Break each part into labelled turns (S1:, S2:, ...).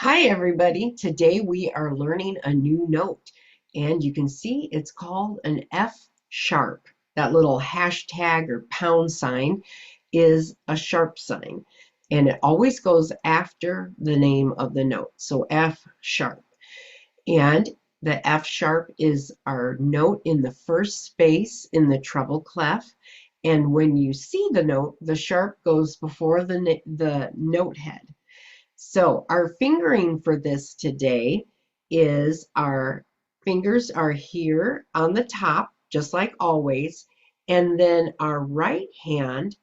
S1: Hi everybody, today we are learning a new note and you can see it's called an F sharp. That little hashtag or pound sign is a sharp sign and it always goes after the name of the note. So F sharp. And the F sharp is our note in the first space in the treble clef. And when you see the note, the sharp goes before the note head. So our fingering for this today is our fingers are here on the top, just like always, and then our right hand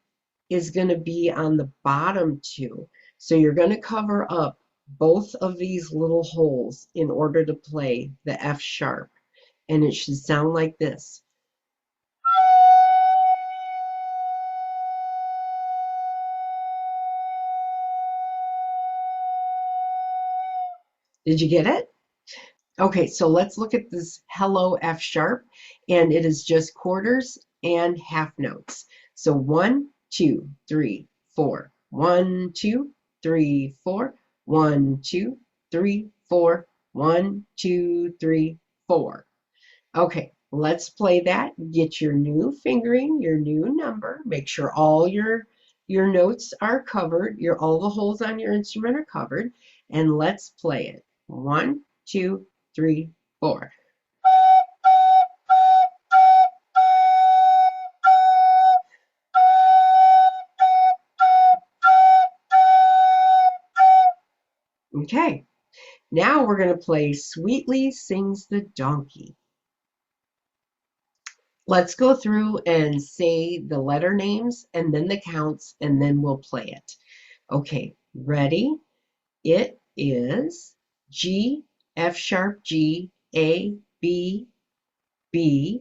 S1: is going to be on the bottom two. So you're going to cover up both of these little holes in order to play the F sharp. And it should sound like this. Did you get it? Okay, so let's look at this hello F sharp, and it is just quarters and half notes. So 1, 2, 3, 4. 1, 2, 3, 4. 1, 2, 3, 4. 1, 2, 3, 4. Okay, let's play that. Get your new fingering, your new number. Make sure all your notes are covered. All the holes on your instrument are covered, and let's play it. 1, 2, 3, 4. Okay, now we're going to play Sweetly Sings the Donkey. Let's go through and say the letter names and then the counts, and then we'll play it. Okay, ready? It is G, F sharp G, A, B, B,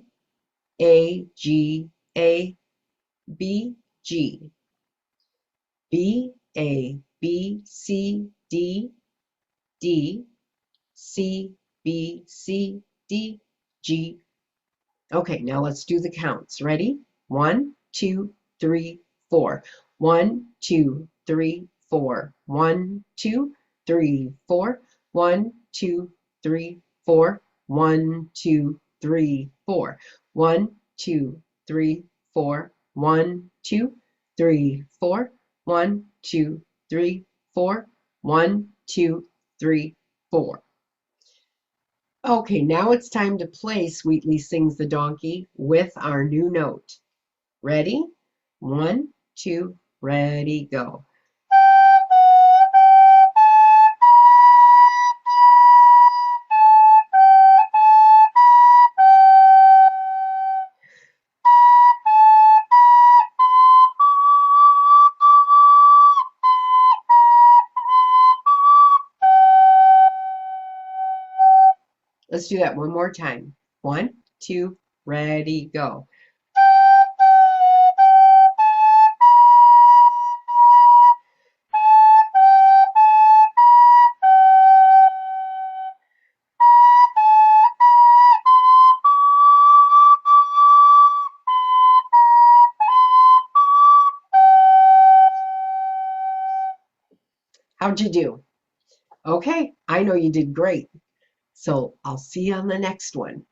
S1: A, G, A, B, G, B, A, B, C, D, D, C, B, C, D, G. Okay, now let's do the counts. Ready? 1, 2, 3, 4. 1, 2, 3, 4. 1, 2, 3, 4. 1, 2, 3, 4. 1, 2, 3, 4. 1, 2, 3, 4. 1, 2, 3, 4. 1, 2, 3, 4. 1, 2, 3, 4. Okay, now it's time to play Sweetly Sings the Donkey with our new note. Ready? 1, 2, ready, go. Let's do that one more time. 1, 2, ready, go. How'd you do? Okay, I know you did great. So I'll see you on the next one.